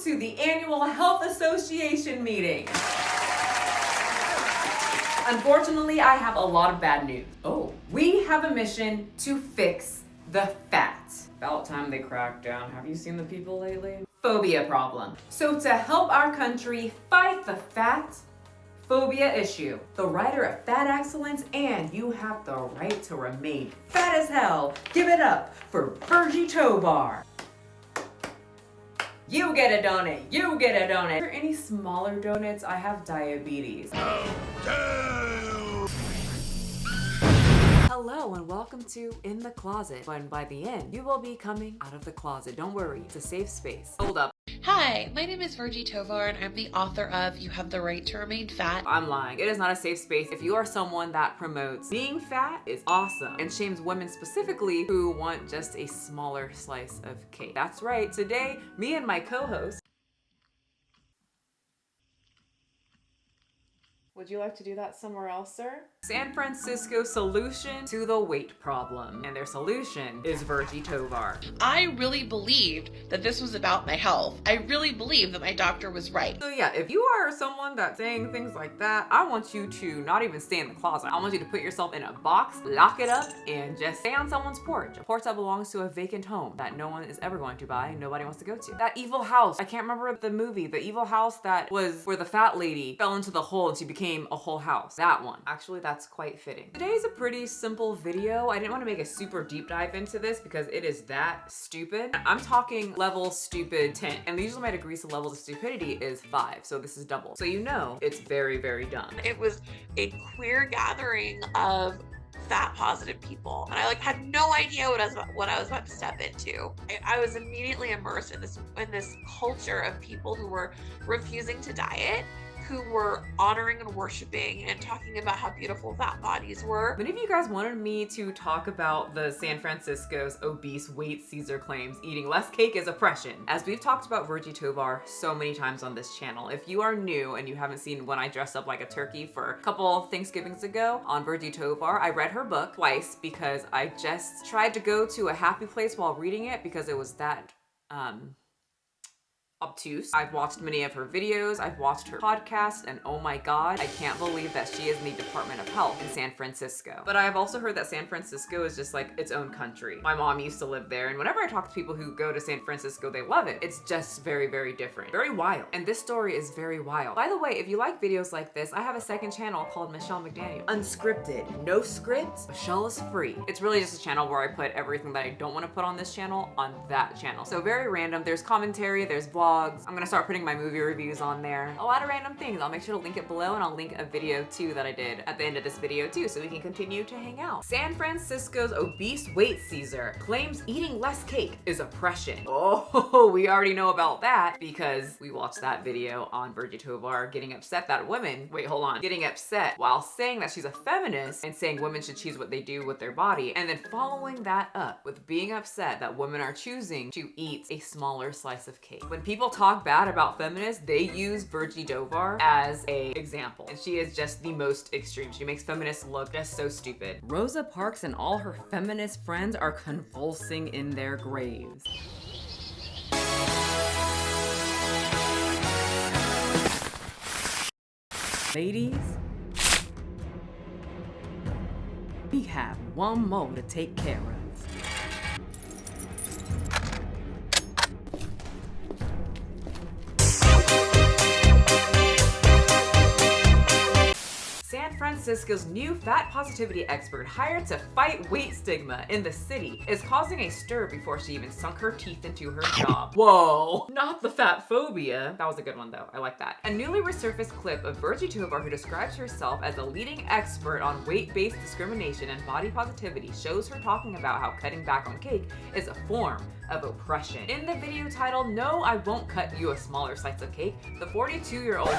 to the annual Health Association meeting. Unfortunately, I have a lot of bad news. Oh, we have a mission to fix the fat. About time they cracked down. Have you seen the people lately? Phobia problem. So to help our country fight the fat phobia issue, the writer of Fat Excellence and You Have the Right to Remain Fat as Hell, give it up for Virgie Tovar. You get a donut, you get a donut. For any smaller donuts, I have diabetes. Hello and welcome to In the Closet. When by the end, you will be coming out of the closet. Don't worry, it's a safe space. Hold up. Hi, my name is Virgie Tovar and I'm the author of You Have the Right to Remain Fat. I'm lying. It is not a safe space. If you are someone that promotes being fat is awesome and shames women specifically who want just a smaller slice of cake. That's right. Today, me and my co-host. Would you like to do that somewhere else, sir? San Francisco's solution to the weight problem. And their solution is Virgie Tovar. I really believed that this was about my health. I really believed that my doctor was right. So yeah, if you are someone that's saying things like that, I want you to not even stay in the closet. I want you to put yourself in a box, lock it up, and just stay on someone's porch. A porch that belongs to a vacant home that no one is ever going to buy, nobody wants to go to. That evil house, I can't remember the movie, the evil house that was where the fat lady fell into the hole and she became a whole house. That one. Actually, that's quite fitting. Today's a pretty simple video. I didn't want to make a super deep dive into this because it is that stupid. I'm talking level stupid 10, and usually my degrees to levels of stupidity is 5, so this is double. So you know it's very, very dumb. It was a queer gathering of fat positive people, and I had no idea what I was about to step into. I was immediately immersed in this culture of people who were refusing to diet, who were honoring and worshiping and talking about how beautiful fat bodies were. Many of you guys wanted me to talk about the San Francisco's obese weight Caesar claims eating less cake is oppression. As we've talked about Virgie Tovar so many times on this channel, if you are new and you haven't seen when I dressed up like a turkey for a couple of Thanksgivings ago on Virgie Tovar, I read her book twice because I just tried to go to a happy place while reading it because it was that, obtuse. I've watched many of her videos, I've watched her podcast, and oh my god, I can't believe that she is in the Department of Health in San Francisco. But I've also heard that San Francisco is just like its own country. My mom used to live there, and whenever I talk to people who go to San Francisco, they love it. It's just very, very different. Very wild. And this story is very wild. By the way, if you like videos like this, I have a second channel called Michelle McDaniel. Unscripted, no script, Michelle is free. It's really just a channel where I put everything that I don't want to put on this channel on that channel. So very random. There's commentary, there's vlogs. I'm gonna start putting my movie reviews on there. A lot of random things. I'll make sure to link it below, and I'll link a video too that I did at the end of this video too, so we can continue to hang out. San Francisco's obese weight Caesar claims eating less cake is oppression. Oh, we already know about that because we watched that video on Virgie Tovar getting upset that women, getting upset while saying that she's a feminist and saying women should choose what they do with their body, and then following that up with being upset that women are choosing to eat a smaller slice of cake. When people talk bad about feminists, they use Virgie Tovar as a example, and she is just the most extreme. She makes feminists look just so stupid. Rosa Parks and all her feminist friends are convulsing in their graves. Ladies, we have one more to take care of. San Francisco's new fat positivity expert hired to fight weight stigma in the city is causing a stir before she even sunk her teeth into her job. Whoa, not the fat phobia. That was a good one though, I like that. A newly resurfaced clip of Virgie Tovar, who describes herself as a leading expert on weight-based discrimination and body positivity, shows her talking about how cutting back on cake is a form of oppression. In the video titled, "No, I Won't Cut You a Smaller Slice of Cake," the 42-year-old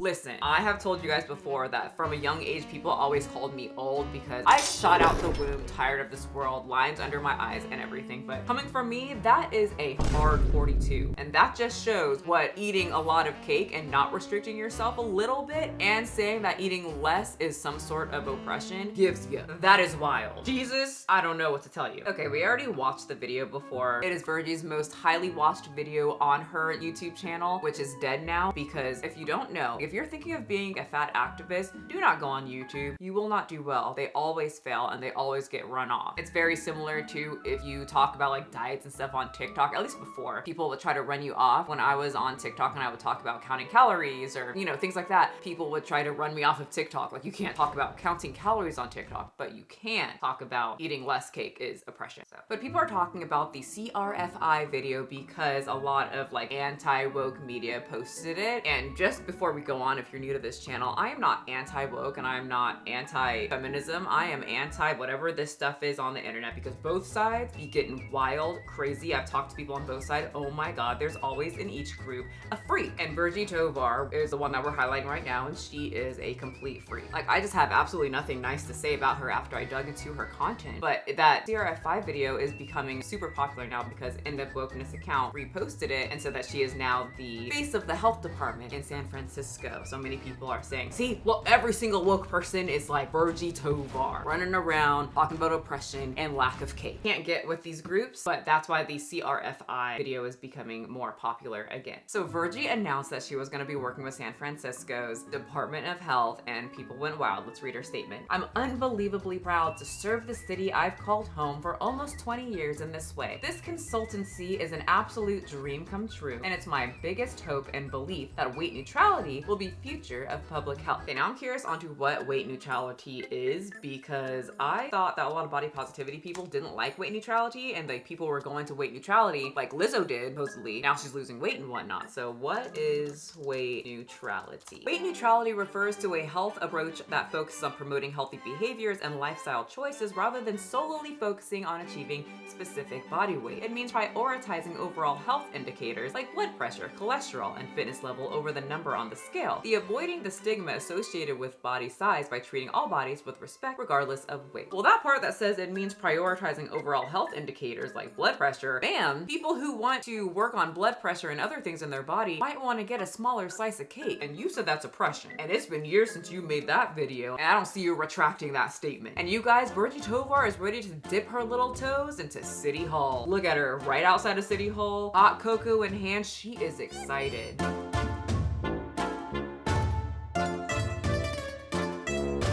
listen, I have told you guys before that from a young age, people always called me old because I shot out the womb, tired of this world, lines under my eyes and everything. But coming from me, that is a hard 42. And that just shows what eating a lot of cake and not restricting yourself a little bit and saying that eating less is some sort of oppression gives you. That is wild. Jesus, I don't know what to tell you. Okay, we already watched the video before. It is Virgie's most highly watched video on her YouTube channel, which is dead now, because if you don't know, if you're thinking of being a fat activist, do not go on YouTube. You will not do well. They always fail and they always get run off. It's very similar to if you talk about like diets and stuff on TikTok, at least before, people would try to run you off. When I was on TikTok and I would talk about counting calories or, you know, things like that, people would try to run me off of TikTok. Like, you can't talk about counting calories on TikTok, but you can talk about eating less cake is oppression. So, but people are talking about the CRFI video because a lot of like anti-woke media posted it. And just before we go on, if you're new to this channel, I am not anti-woke and I am not anti-feminism. I am anti whatever this stuff is on the internet, because both sides be getting wild, crazy. I've talked to people on both sides. Oh my God, there's always in each group a freak. And Virgie Tovar is the one that we're highlighting right now, and she is a complete freak. Like, I just have absolutely nothing nice to say about her after I dug into her content. But that CRF5 video is becoming super popular now because End of Wokeness account reposted it and said that she is now the face of the health department in San Francisco. So many people are saying, see, well, every single woke person is like Virgie Tovar, running around talking about oppression and lack of cake. Can't get with these groups, but that's why the CRFI video is becoming more popular again. So Virgie announced that she was going to be working with San Francisco's Department of Health, and people went wild. Let's read her statement. I'm unbelievably proud to serve the city I've called home for almost 20 years in this way. This consultancy is an absolute dream come true, and it's my biggest hope and belief that weight neutrality will be future of public health. Okay, now I'm curious onto what weight neutrality is, because I thought that a lot of body positivity people didn't like weight neutrality, and like people were going to weight neutrality like Lizzo did, supposedly. Now she's losing weight and whatnot. So what is weight neutrality? Weight neutrality refers to a health approach that focuses on promoting healthy behaviors and lifestyle choices rather than solely focusing on achieving specific body weight. It means prioritizing overall health indicators like blood pressure, cholesterol, and fitness level over the number on the scale. The avoiding the stigma associated with body size by treating all bodies with respect regardless of weight. Well, that part that says it means prioritizing overall health indicators like blood pressure, bam, people who want to work on blood pressure and other things in their body might want to get a smaller slice of cake. And you said that's oppression. And it's been years since you made that video, and I don't see you retracting that statement. And you guys, Virgie Tovar is ready to dip her little toes into City Hall. Look at her right outside of City Hall, hot cocoa in hand. She is excited.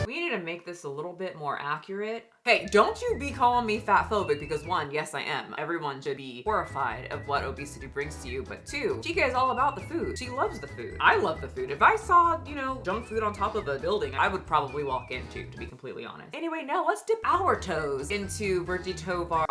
We need to make this a little bit more accurate. Hey, don't you be calling me fat phobic, because one, yes I am. Everyone should be horrified of what obesity brings to you, but two, Chica is all about the food. She loves the food. I love the food. If I saw, you know, junk food on top of a building, I would probably walk in too, to be completely honest. Anyway, now let's dip our toes into Virgie Tovar,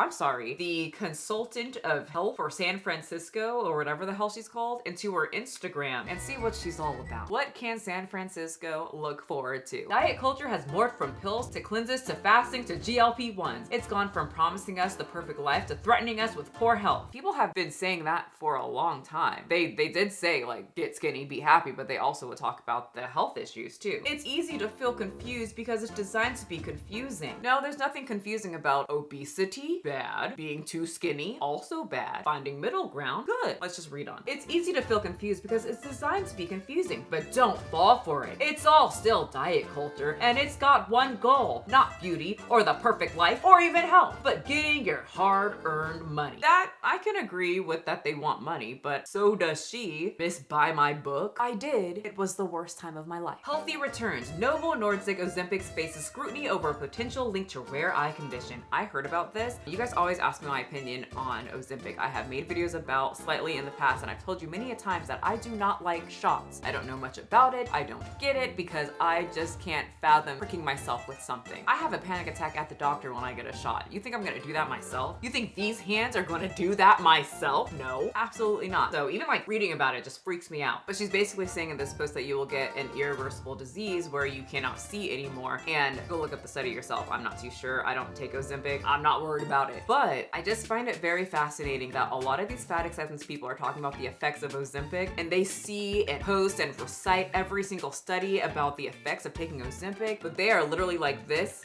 the consultant of health for San Francisco, or whatever the hell she's called, into her Instagram and see what she's all about. What can San Francisco look forward to? Diet culture has morphed from pills to cleanses to fasting to GLP-1s. It's gone from promising us the perfect life to threatening us with poor health. People have been saying that for a long time. They did say like, get skinny, be happy, but they also would talk about the health issues too. It's easy to feel confused because it's designed to be confusing. No, there's nothing confusing about obesity, bad. Being too skinny, also bad. Finding middle ground, good. Let's just read on. It's easy to feel confused because it's designed to be confusing, but don't fall for it. It's all still diet culture, and it's got one goal, not beauty or the perfect life or even health, but getting your hard-earned money. That I can agree with, that they want money, but so does she. Miss Buy My Book. I did. It was the worst time of my life. Healthy returns. Novo Nordisk Ozempic faces scrutiny over a potential link to rare eye condition. I heard about this. You guys always ask me my opinion on Ozempic. I have made videos about slightly in the past, and I've told you many a times that I do not like shots. I don't know much about it. I don't get it because I just can't fathom pricking myself with something. I have a panic attack at the doctor when I get a shot. You think I'm gonna do that myself? You think these hands are gonna do that myself? No, absolutely not. So even like reading about it just freaks me out. But she's basically saying in this post that you will get an irreversible disease where you cannot see anymore. And go look up the study yourself. I'm not too sure. I don't take Ozempic. I'm not worried about it. But I just find it very fascinating that a lot of these fat acceptance people are talking about the effects of Ozempic, and they see and post and recite every single study about the effects of taking Ozempic, but they are literally like this.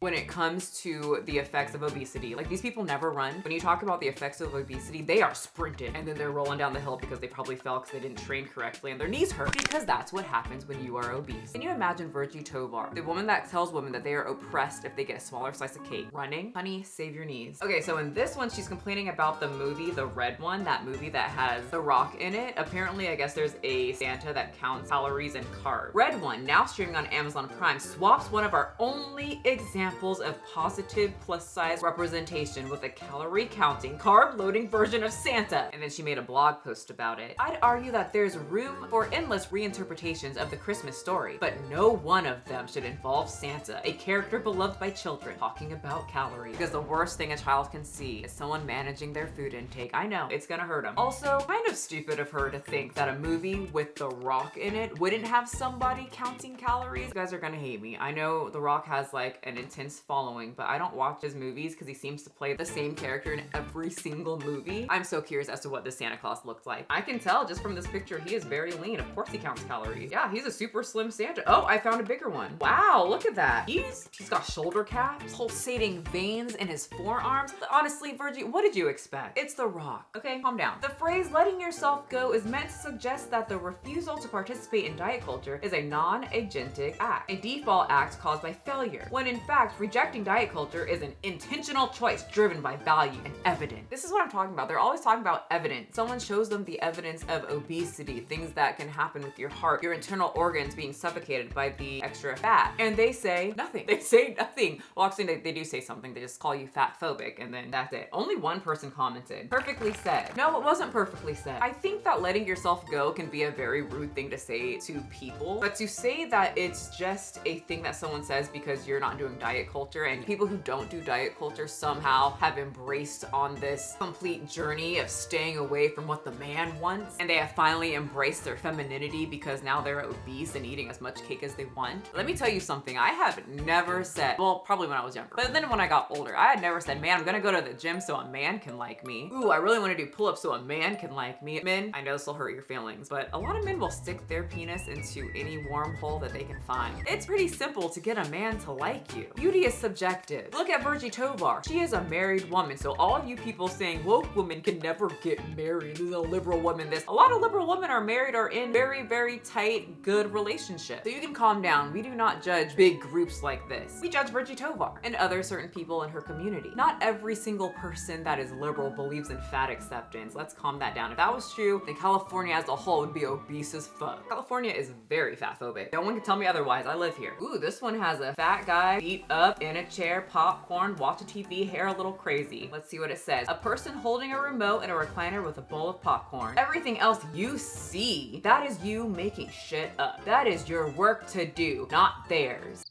when it comes to the effects of obesity. Like, these people never run. When you talk about the effects of obesity, they are sprinting and then they're rolling down the hill because they probably fell because they didn't train correctly and their knees hurt, because that's what happens when you are obese. Can you imagine Virgie Tovar, the woman that tells women that they are oppressed if they get a smaller slice of cake, running? Honey, save your knees. Okay, so in this one, she's complaining about the movie, the red one, that movie that has The Rock in it. Apparently, I guess there's a Santa that counts calories and carbs. Red one, now streaming on Amazon Prime, swaps one of our only examples of positive plus size representation with a calorie counting, carb loading version of Santa. And then she made a blog post about it. I'd argue that there's room for endless reinterpretations of the Christmas story, but no one of them should involve Santa, a character beloved by children, talking about calories. Because the worst thing a child can see is someone managing their food intake. I know, it's gonna hurt them. Also, kind of stupid of her to think that a movie with The Rock in it wouldn't have somebody counting calories. You guys are gonna hate me. I know The Rock has like an intense following, but I don't watch his movies because he seems to play the same character in every single movie. I'm so curious as to what this Santa Claus looked like. I can tell just from this picture, he is very lean. Of course he counts calories. Yeah, he's a super slim Santa. Oh, I found a bigger one. Wow, look at that. He's got shoulder caps, pulsating veins in his forearms. Honestly, Virgie, what did you expect? It's The Rock. Okay, calm down. The phrase letting yourself go is meant to suggest that the refusal to participate in diet culture is a non-agentic act, a default act caused by failure, when in fact, rejecting diet culture is an intentional choice driven by value and evidence. This is what I'm talking about. They're always talking about evidence. Someone shows them the evidence of obesity, things that can happen with your heart, your internal organs being suffocated by the extra fat, and they say nothing. They say nothing. Well, actually, they do say something. They just call you fat phobic, and then that's it. Only one person commented. Perfectly said. No, it wasn't perfectly said. I think that letting yourself go can be a very rude thing to say to people, but to say that it's just a thing that someone says because you're not doing diet culture, and people who don't do diet culture somehow have embraced on this complete journey of staying away from what the man wants, and they have finally embraced their femininity because now they're obese and eating as much cake as they want. Let me tell you something. I have never said, well, probably when I was younger, but then when I got older, I had never said, man, I'm gonna go to the gym so a man can like me. Ooh, I really want to do pull-ups so a man can like me. Men, I know this will hurt your feelings, but a lot of men will stick their penis into any wormhole that they can find. It's pretty simple to get a man to like you. Beauty is subjective. Look at Virgie Tovar. She is a married woman, so all of you people saying woke women can never get married, this is a liberal woman this. A lot of liberal women are married or in very, very tight, good relationships. So you can calm down. We do not judge big groups like this. We judge Virgie Tovar and other certain people in her community. Not every single person that is liberal believes in fat acceptance. Let's calm that down. If that was true, then California as a whole would be obese as fuck. California is very fat phobic. No one can tell me otherwise. I live here. Ooh, this one has a fat guy, feet up, in a chair, popcorn, watching TV, hair a little crazy. Let's see what it says. A person holding a remote and a recliner with a bowl of popcorn. Everything else you see, that is you making shit up. That is your work to do, not theirs.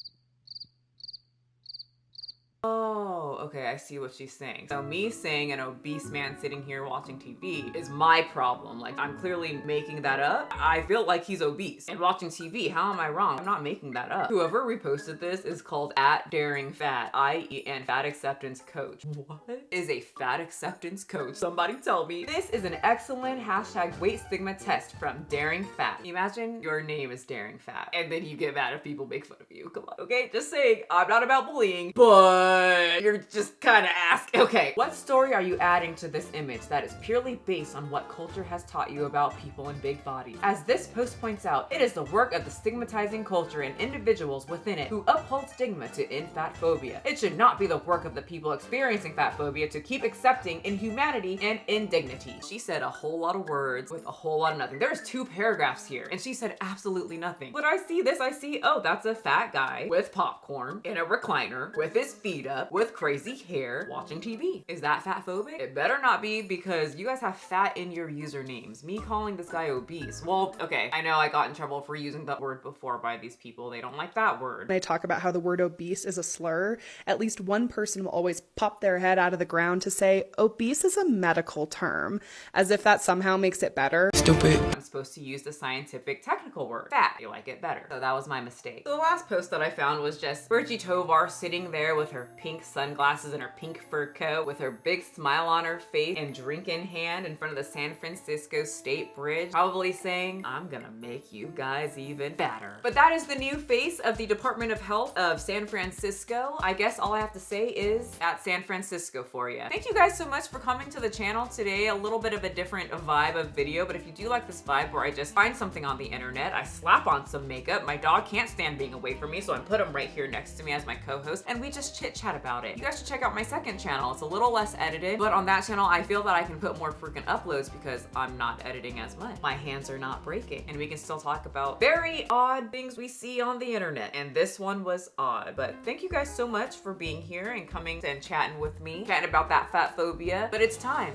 Oh, okay, I see what she's saying. So me saying an obese man sitting here watching TV is my problem. Like, I'm clearly making that up. I feel like he's obese and watching TV. How am I wrong? I'm not making that up. Whoever reposted this is called @daringfat, IEN, fat acceptance coach. What is a fat acceptance coach? Somebody tell me. This is an excellent #weight stigma test from Daring Fat. Imagine your name is Daring Fat and then you get mad if people make fun of you. Come on, okay? Just saying, I'm not about bullying, but you're just kind of asking. Okay, what story are you adding to this image that is purely based on what culture has taught you about people in big bodies? As this post points out, it is the work of the stigmatizing culture and individuals within it who uphold stigma to end fat phobia. It should not be the work of the people experiencing fat phobia to keep accepting inhumanity and indignity. She said a whole lot of words with a whole lot of nothing. There's 2 paragraphs here, and she said absolutely nothing. When I see this, I see, oh, that's a fat guy with popcorn in a recliner with his feet up with crazy hair watching TV. Is that fat phobic? It better not be, because you guys have fat in your usernames. Me calling this guy obese. Well, okay, I know I got in trouble for using that word before by these people. They don't like that word. When I talk about how the word obese is a slur, at least one person will always pop their head out of the ground to say, obese is a medical term, as if that somehow makes it better. Stupid. I'm supposed to use the scientific technical word. Fat. You like it better. So that was my mistake. So the last post that I found was just Virgie Tovar sitting there with her pink sunglasses and her pink fur coat with her big smile on her face and drink in hand in front of the San Francisco State Bridge, probably saying, I'm gonna make you guys even fatter. But that is the new face of the Department of Health of San Francisco. I guess all I have to say is at San Francisco for you. Thank you guys so much for coming to the channel today. A little bit of a different vibe of video, but if you do like this vibe where I just find something on the internet, I slap on some makeup, my dog can't stand being away from me, so I put him right here next to me as my co-host, and we just chit chat about it. You guys should check out my second channel. It's a little less edited, but on that channel, I feel that I can put more freaking uploads because I'm not editing as much. My hands are not breaking, and we can still talk about very odd things we see on the internet, and this one was odd. But thank you guys so much for being here and coming and chatting with me, chatting about that fat phobia. But it's time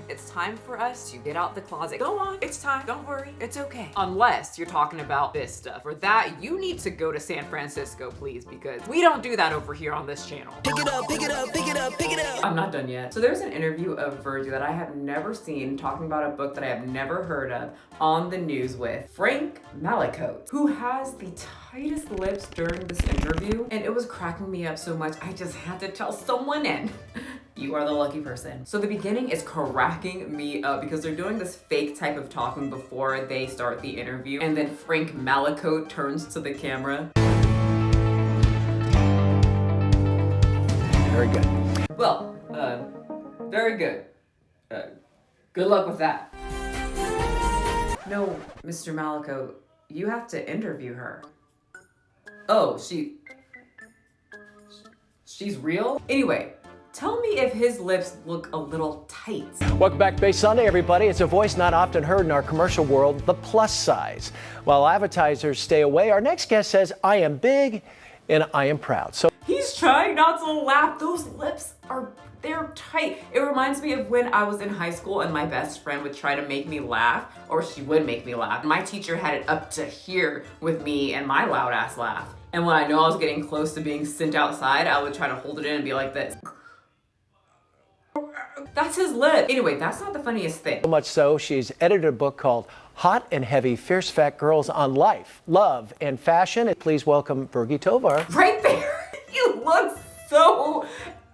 for us to get out the closet. Go on, it's time, don't worry, it's okay. Unless you're talking about this stuff. For that, you need to go to San Francisco, please, because we don't do that over here on this channel. Pick it up, pick it up, pick it up, pick it up. I'm not done yet. So there's an interview of Virgie that I have never seen talking about a book that I have never heard of on the news with Frank Malicote, who has the tightest lips during this interview, and it was cracking me up so much I just had to tell someone in. You are the lucky person. So the beginning is cracking me up because they're doing this fake type of talking before they start the interview, and then Frank Malicote turns to the camera. Very good. Well, very good. Good luck with that. No, Mr. Malicote, you have to interview her. Oh, she's real? Anyway, tell me if his lips look a little tight. Welcome back to Bay Sunday, everybody. It's a voice not often heard in our commercial world, the plus size. While advertisers stay away, our next guest says, I am big and I am proud. So He's trying not to laugh. Those lips they're tight. It reminds me of when I was in high school and my best friend would try to make me laugh, or she would make me laugh. My teacher had it up to here with me and my loud ass laugh. And when I know I was getting close to being sent outside, I would try to hold it in and be like this. That's his lip. Anyway, that's not the funniest thing. much so, she's edited a book called Hot and Heavy Fierce Fat Girls on Life, Love, and Fashion. Please welcome Virgie Tovar. Right there. You look so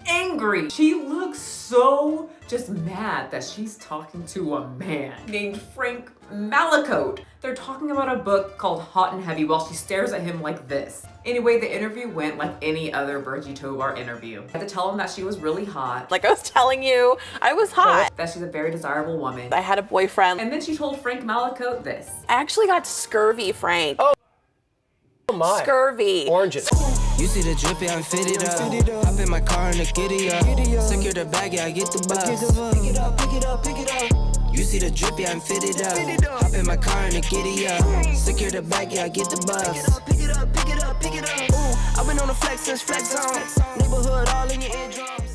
angry. She looks so just mad that she's talking to a man named Frank Malicote. They're talking about a book called Hot and Heavy while she stares at him like this. Anyway, the interview went like any other Virgie Tovar interview. I had to tell him that she was really hot. Like I was telling you, I was hot. That she's a very desirable woman. I had a boyfriend. And then she told Frank Malicote this. I actually got scurvy, Frank. Oh my. Scurvy. Oranges. You see the drippy, I'm fitted up. Hop in my car and the giddy up. Secure the bag, yeah, I get the bus. Pick it up, pick it up, pick it up. You see the drippy, I'm fitted up. Hop in my car and the giddy up. Secure the bag, yeah, I get the bus. Pick it up, pick it up, pick it up, pick it up. I've been on the flex since flex on. Neighborhood all in your eardrums.